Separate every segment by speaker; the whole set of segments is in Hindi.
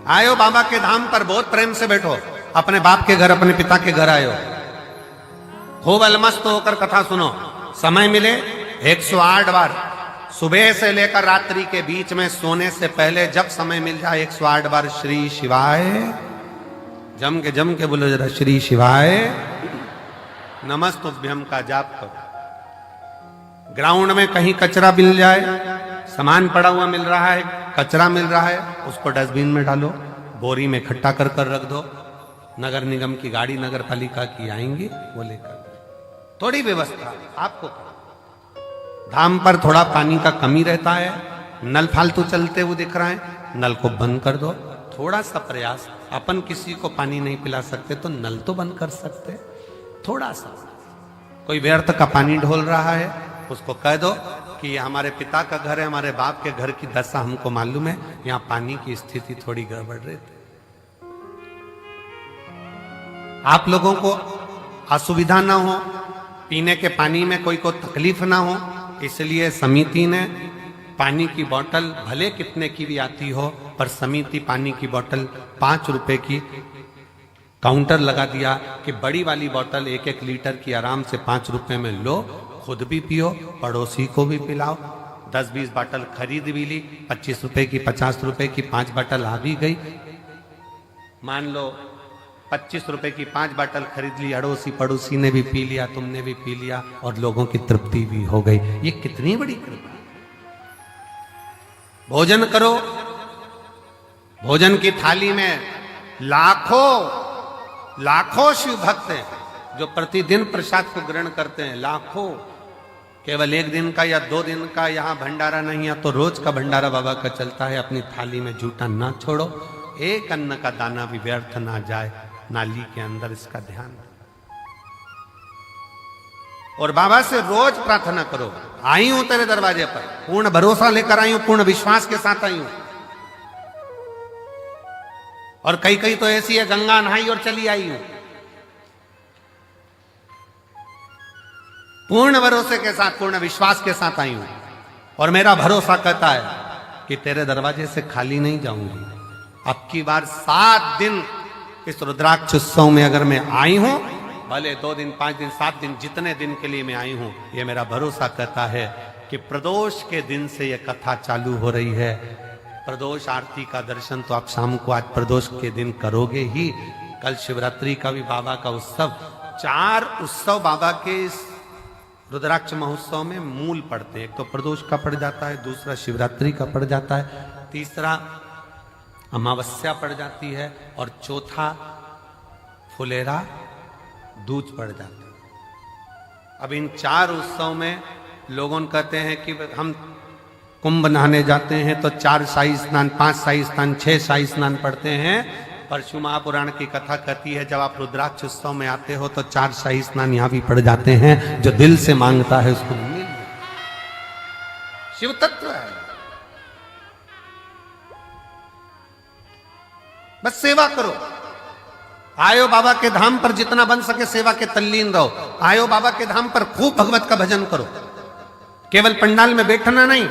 Speaker 1: आयो बाबा के धाम पर, बहुत प्रेम से बैठो, अपने बाप के घर, अपने पिता के घर आयो, खूब अलमस्त होकर कथा सुनो। समय मिले 108 बार, सुबह से लेकर रात्रि के बीच में सोने से पहले जब समय मिल जाए 108 बार श्री शिवाय, जम के बोलो जरा, श्री शिवाय नमस्तुभ्यम का जाप करो। ग्राउंड में कहीं कचरा मिल जाए, सामान पड़ा हुआ मिल रहा है, कचरा मिल रहा है, उसको डस्टबिन में डालो, बोरी में इकट्ठा कर कर रख दो। नगर निगम की गाड़ी, नगर पालिका की आएंगी, वो लेकर। थोड़ी व्यवस्था आपको करो। धाम पर थोड़ा पानी का कमी रहता है, नल फालतू चलते हुए दिख रहा है, नल को बंद कर दो। थोड़ा सा प्रयास, अपन किसी को पानी नहीं पिला सकते तो नल तो बंद कर सकते, थोड़ा सा। कोई व्यर्थ का पानी ढोल रहा है, उसको कह दो कि ये हमारे पिता का घर है, हमारे बाप के घर की दशा हमको मालूम है, यहां पानी की स्थिति थोड़ी गड़बड़ रही थी, आप लोगों को असुविधा ना हो, पीने के पानी में कोई को तकलीफ ना हो, इसलिए समिति ने पानी की बोतल भले कितने की भी आती हो, पर समिति पानी की बोतल 5 रुपए की काउंटर लगा दिया कि बड़ी वाली बोतल 1-1 लीटर की आराम से 5 रुपए में लो, खुद भी पियो, पड़ोसी को भी पिलाओ। 10-20 बोतल खरीद भी ली, 25 रुपए की, 50 रुपए की 5 बोतल आ भी गई। मान लो 25 रुपए की 5 बोतल खरीद ली, अड़ोसी पड़ोसी ने भी पी लिया, तुमने भी पी लिया, और लोगों की तृप्ति भी हो गई। ये कितनी बड़ी कृपा। भोजन करो, भोजन की थाली में लाखों शिव भक्त हैं जो प्रतिदिन प्रसाद को ग्रहण करते हैं, लाखों। केवल 1 दिन का या 2 दिन का यहाँ भंडारा नहीं है, तो रोज का भंडारा बाबा का चलता है। अपनी थाली में जूठा ना छोड़ो, एक अन्न का दाना भी व्यर्थ ना जाए नाली के अंदर, इसका ध्यान। और बाबा से रोज प्रार्थना करो, आई हूं तेरे दरवाजे पर, पूर्ण भरोसा लेकर आई हूं, पूर्ण विश्वास के साथ आई हूं। और कई तो ऐसी है, गंगा नहाई और चली आई हूं। पूर्ण भरोसे के साथ, पूर्ण विश्वास के साथ आई हूं, और मेरा भरोसा कहता है कि तेरे दरवाजे से खाली नहीं जाऊंगी। अब की बार 7 दिन इस रुद्राक्ष उत्सव में अगर मैं आई हूं, भले 2 दिन, 5 दिन, 7 दिन, जितने दिन के लिए मैं आई हूं, ये मेरा भरोसा कहता है कि प्रदोष के दिन से ये कथा चालू हो रही है। प्रदोष आरती का दर्शन तो आप शाम को आज प्रदोष के दिन करोगे ही। कल शिवरात्रि का भी बाबा का उत्सव, 4 उत्सव बाबा के इस रुद्राक्ष महोत्सव में मूल पड़ते हैं। एक तो प्रदोष का पड़ जाता है, दूसरा शिवरात्रि का पड़ जाता है, तीसरा अमावस्या पड़ जाती है, और चौथा फुलेरा दूज पड़ जाता है। अब इन 4 उत्सव में लोगों कहते हैं कि हम कुंभ नहाने जाते हैं तो 4 शाही स्नान, 5 शाही स्नान, 6 शाही स्नान पढ़ते हैं। परशु महापुराण की कथा कहती है, जब आप रुद्राक्ष उत्सव में आते हो तो 4 शाही स्नान यहां भी पड़ जाते हैं। जो दिल से मांगता है उसको मिल, शिव तत्व है। बस सेवा करो, आयो बाबा के धाम पर, जितना बन सके सेवा के तल्लीन रहो। आयो बाबा के धाम पर खूब भगवत का भजन करो, केवल पंडाल में बैठना नहीं।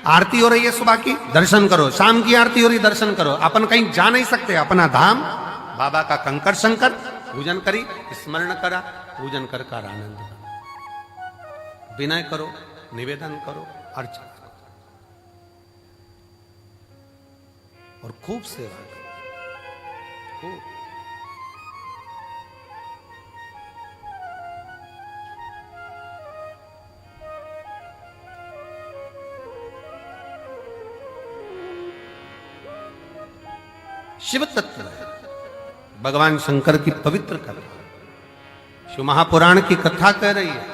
Speaker 1: आरती हो रही है सुबह की, दर्शन करो, शाम की आरती हो रही, दर्शन करो। अपन कहीं जा नहीं सकते, अपना धाम बाबा का कंकर शंकर पूजन करी, स्मरण करा, पूजन कर आनंद, विनय करो, निवेदन करो, अर्चना करो, और खूब सेवा करो, खूब। शिव तत्व है, भगवान शंकर की पवित्र कथा, शिव महापुराण की कथा कह रही है।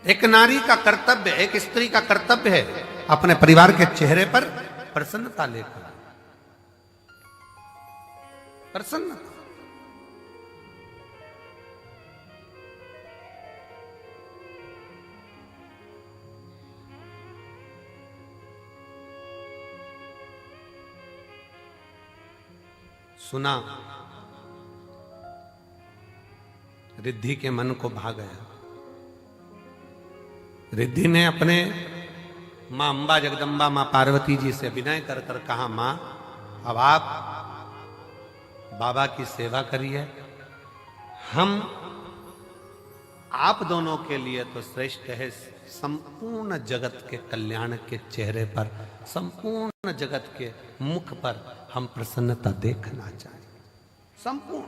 Speaker 1: एक नारी का कर्तव्य, एक स्त्री का कर्तव्य है अपने परिवार के चेहरे पर प्रसन्नता लेकर, प्रसन्नता। सुना, रिद्धि के मन को भा गया। रिद्धि ने अपने मां अंबा जगदम्बा मां पार्वती जी से विनय कर कर कहा, मां अब आप बाबा की सेवा करिए, हम आप दोनों के लिए तो श्रेष्ठ है, संपूर्ण जगत के कल्याण के चेहरे पर, संपूर्ण जगत के मुख पर हम प्रसन्नता देखना चाहिए। संपूर्ण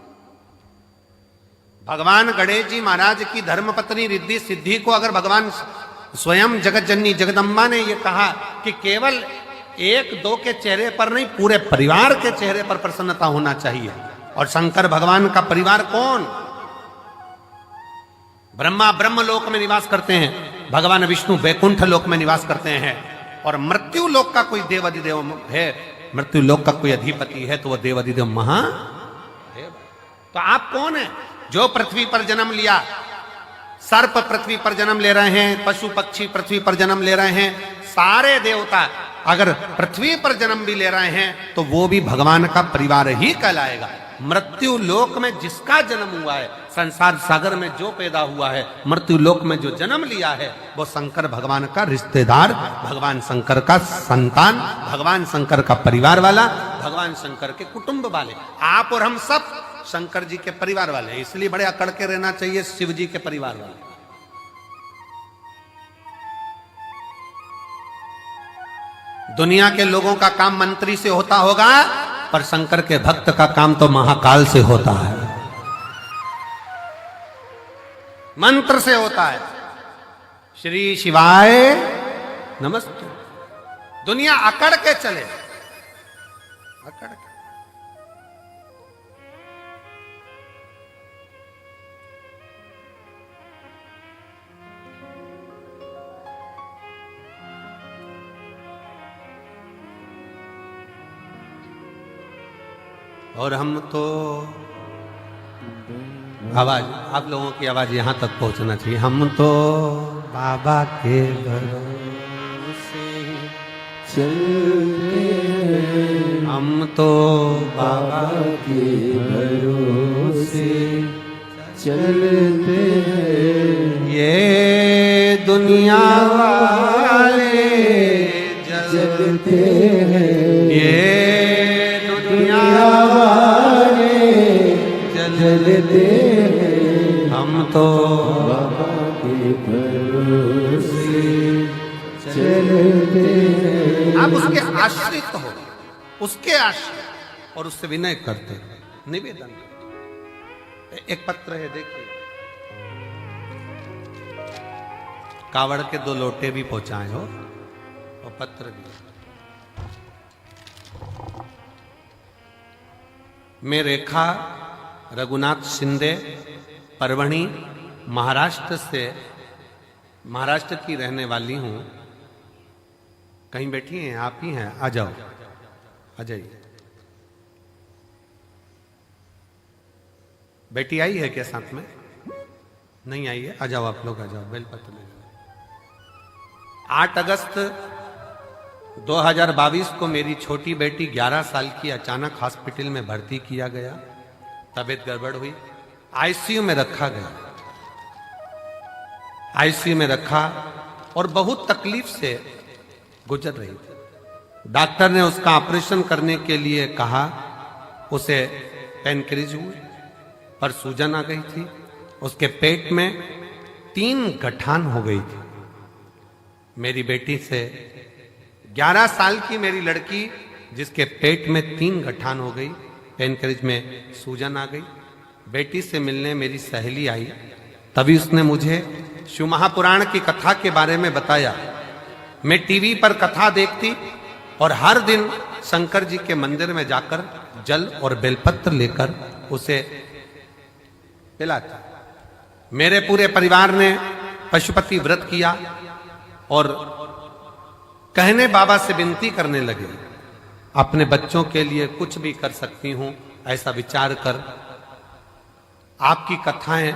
Speaker 1: भगवान गणेश जी महाराज की धर्मपत्नी रिद्धि सिद्धि को अगर भगवान स्वयं जगत जननी जगदम्बा ने यह कहा कि केवल एक दो के चेहरे पर नहीं, पूरे परिवार के चेहरे पर प्रसन्नता होना चाहिए। और शंकर भगवान का परिवार कौन? ब्रह्मा ब्रह्म लोक में निवास करते हैं, भगवान विष्णु वैकुंठ लोक में निवास करते हैं, और मृत्यु लोक का कोई देव अधिदेव है, मृत्यु लोक का कोई अधिपति है तो वह देव अधिदेव महादेव। तो आप कौन है जो पृथ्वी पर जन्म लिया? सर्प पृथ्वी पर जन्म ले रहे हैं, पशु पक्षी पृथ्वी पर जन्म ले रहे हैं, सारे देवता अगर पृथ्वी पर जन्म भी ले रहे हैं तो वो भी भगवान का परिवार ही कहलाएगा। मृत्यु लोक में जिसका जन्म हुआ है, संसार सागर में जो पैदा हुआ है, मृत्यु लोक में जो जन्म लिया है, वो शंकर भगवान का रिश्तेदार, भगवान शंकर का संतान, भगवान शंकर का परिवार वाला, भगवान शंकर के कुटुंब वाले। आप और हम सब शंकर जी के परिवार वाले हैं, इसलिए बड़े अकड़ के रहना चाहिए शिव जी के परिवार वाले। दुनिया के लोगों का काम मंत्री से होता होगा, पर शंकर के भक्त का काम तो महाकाल से होता है, मंत्र से होता है। श्री शिवाय नमस्ते। दुनिया अकड़ के चले, अकड़ के। और हम तो आवाज, आप लोगों की आवाज यहां तक पहुंचना चाहिए। हम तो बाबा के भरोसे चलते हैं, हम तो बाबा के भरोसे चलते हैं, ये दुनिया वाले जलते हैं, ये चलते हैं, हम तो बाबा के भरोसे चलते हैं। आप उसके आश्रित हो, उसके आश्रित, और उससे विनय करते, निवेदन करते। एक पत्र है, देखिए, कावड़ के 2 लोटे भी पहुंचाए हो और पत्र भी। मैं रेखा रघुनाथ शिंदे परवणी महाराष्ट्र की रहने वाली हूं। कहीं बैठी हैं? आप ही हैं? आ जाओ, आ जाइए। बेटी आई है क्या साथ में? नहीं आई है? आ जाओ आप लोग, आ जाओ, बेलपत्र ले जाओ। 8 अगस्त 2022 को मेरी छोटी बेटी 11 साल की अचानक हॉस्पिटल में भर्ती किया गया। तबीयत गड़बड़ हुई, आईसीयू में रखा गया। आईसीयू में रखा और बहुत तकलीफ से गुजर रही थी। डॉक्टर ने उसका ऑपरेशन करने के लिए कहा, उसे पेनक्रिज हुई, पर सूजन आ गई थी। उसके पेट में 3 गठान हो गई थी। मेरी बेटी से 11 साल की मेरी लड़की, जिसके पेट में 3 गठान हो गई, पेनक्रिज में सूजन आ गई। बेटी से मिलने मेरी सहेली आई, तभी उसने मुझे शिव महापुराण की कथा के बारे में बताया। मैं टीवी पर कथा देखती और हर दिन शंकर जी के मंदिर में जाकर जल और बेलपत्र लेकर उसे पिलाती। मेरे पूरे परिवार ने पशुपति व्रत किया और कहने बाबा से विनती करने लगे, अपने बच्चों के लिए कुछ भी कर सकती हूं, ऐसा विचार कर आपकी कथाएं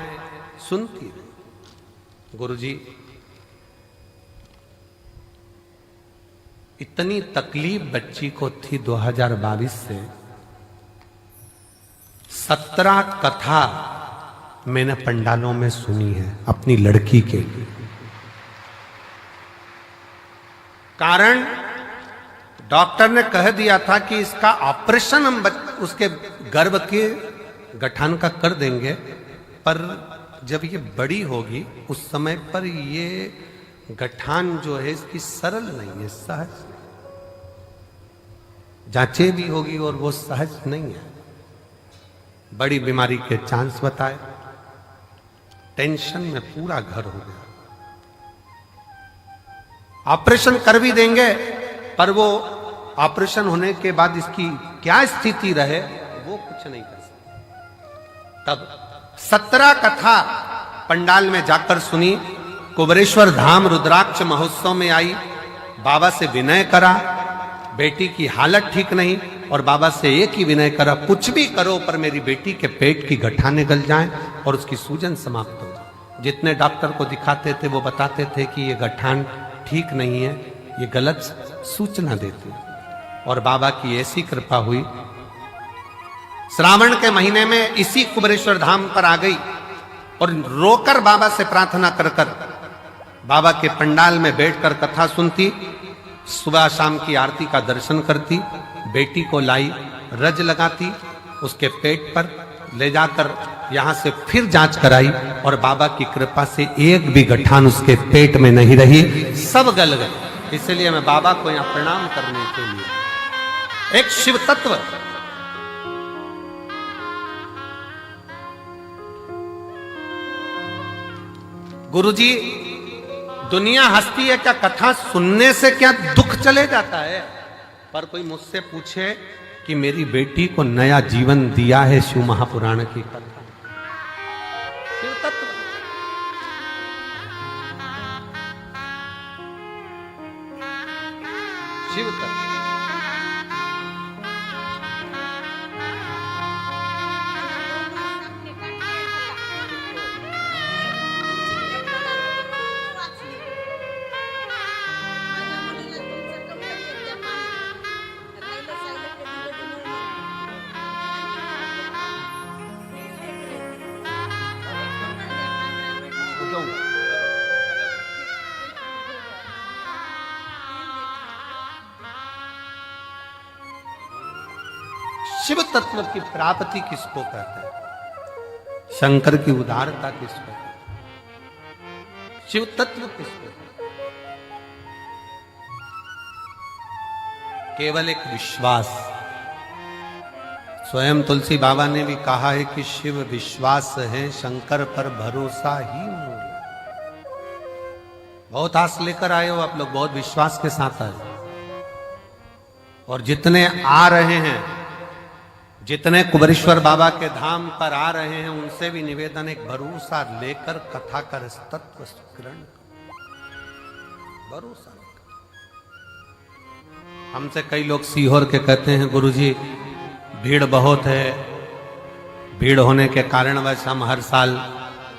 Speaker 1: सुनती रही। गुरुजी, इतनी तकलीफ बच्ची को थी 2022 से। 17 कथा मैंने पंडालों में सुनी है अपनी लड़की के लिए। कारण डॉक्टर ने कह दिया था कि इसका ऑपरेशन हम उसके गर्भ के गठान का कर देंगे, पर जब ये बड़ी होगी उस समय पर ये गठान जो है इसकी सरल नहीं है, सहज जांचे भी होगी और वो सहज नहीं है। बड़ी बीमारी के चांस बताए, टेंशन में पूरा घर हो गया। ऑपरेशन कर भी देंगे पर वो ऑपरेशन होने के बाद इसकी क्या स्थिति रहे वो कुछ नहीं कर सकते। तब 17 कथा पंडाल में जाकर सुनी, कुबरेश्वर धाम रुद्राक्ष महोत्सव में आई, बाबा से विनय करा, बेटी की हालत ठीक नहीं, और बाबा से एक ही विनय करा, कुछ भी करो पर मेरी बेटी के पेट की गठाने गल जाएं और उसकी सूजन समाप्त हो जाए। जितने डॉक्टर को दिखाते थे वो बताते थे कि ये गठान ठीक नहीं है, ये गलत सूचना देती है। और बाबा की ऐसी कृपा हुई, श्रावण के महीने में इसी कुबरेश्वर धाम पर आ गई और रोकर बाबा से प्रार्थना कर कर बाबा के पंडाल में बैठकर कथा सुनती, सुबह शाम की आरती का दर्शन करती, बेटी को लाई, रज लगाती, उसके पेट पर ले जाकर यहां से फिर जांच कराई और बाबा की कृपा से एक भी गठान उसके पेट में नहीं रही, सब गल गए। इसलिए मैं बाबा को यहां प्रणाम करने के लिए, एक शिव तत्व, गुरुजी दुनिया हंसती है क्या कथा सुनने से क्या दुख चले जाता है, पर कोई मुझसे पूछे कि मेरी बेटी को नया जीवन दिया है शिव महापुराण की कथा। शिव तत्व, शिव तत्व। शिव तत्व की प्राप्ति किसको कहते हैं? शंकर की उदारता किसको कहते हैं? शिव तत्व किसको कहते हैं? केवल एक विश्वास। स्वयं तुलसी बाबा ने भी कहा है कि शिव विश्वास है, शंकर पर भरोसा ही मूल। बहुत आस लेकर आए हो आप लोग, बहुत विश्वास के साथ आए, और जितने आ रहे हैं, जितने कुबरेश्वर बाबा के धाम पर आ रहे हैं, उनसे भी निवेदन, एक भरोसा लेकर कथा कर तत्व ग्रहण करो, भरोसा लेकर। हमसे कई लोग सीहोर के कहते हैं गुरुजी भीड़ बहुत है, भीड़ होने के कारणवश हम हर साल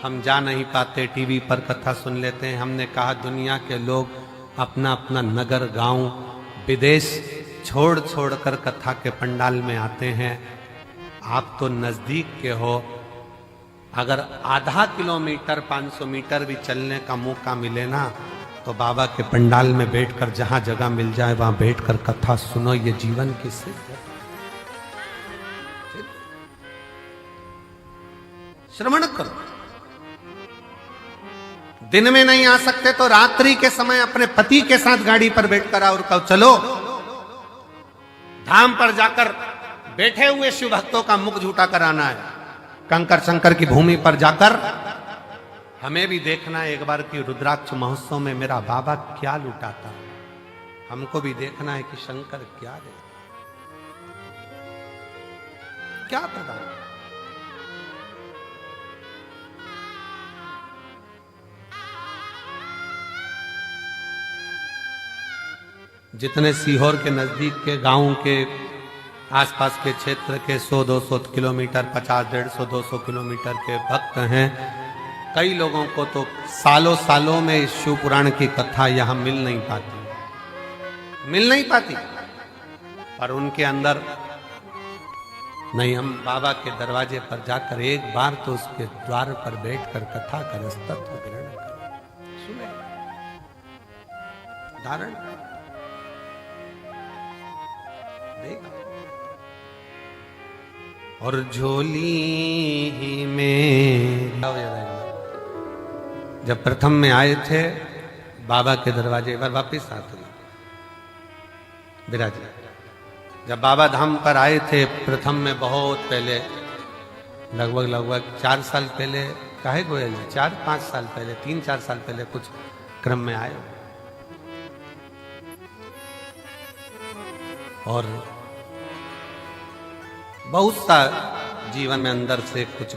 Speaker 1: हम जा नहीं पाते, टीवी पर कथा सुन लेते हैं। हमने कहा दुनिया के लोग अपना अपना नगर, गांव, विदेश छोड़ छोड़ कर कथा के पंडाल में आते हैं। आप तो नजदीक के हो, अगर आधा किलोमीटर 500 मीटर भी चलने का मौका मिले ना, तो बाबा के पंडाल में बैठकर जहां जगह मिल जाए वहां बैठकर कथा सुनो, ये जीवन की सिद्ध है। श्रवण करो। दिन में नहीं आ सकते तो रात्रि के समय अपने पति के साथ गाड़ी पर बैठकर आओ और कहो चलो धाम पर जाकर बैठे हुए शिव भक्तों का मुख झूठा कराना है। कंकर शंकर की भूमि पर जाकर हमें भी देखना है एक बार कि रुद्राक्ष महोत्सव में मेरा बाबा क्या लुटाता है। हमको भी देखना है कि शंकर क्या दे, क्या प्रदान। जितने सीहोर के नजदीक के गांव के आसपास के क्षेत्र के 100-200 किलोमीटर, 50-150-200 किलोमीटर के भक्त हैं, कई लोगों को तो सालों सालों में इस शिव पुराण की कथा यहां मिल नहीं पाती, पर उनके अंदर नहीं, हम बाबा के दरवाजे पर जाकर एक बार तो उसके द्वार पर बैठकर कथा कर तत्व ग्रहण करें, सुने, धारण करें। देगा। और झोली में जब प्रथम में आए थे बाबा के दरवाजे पर, वापिस आते विराज, जब बाबा धाम पर आए थे प्रथम में, बहुत पहले, लगभग 4 साल पहले, काहे गोयल जी, 4-5 साल पहले, 3-4 साल पहले कुछ क्रम में आए। और बहुत सा जीवन में अंदर से कुछ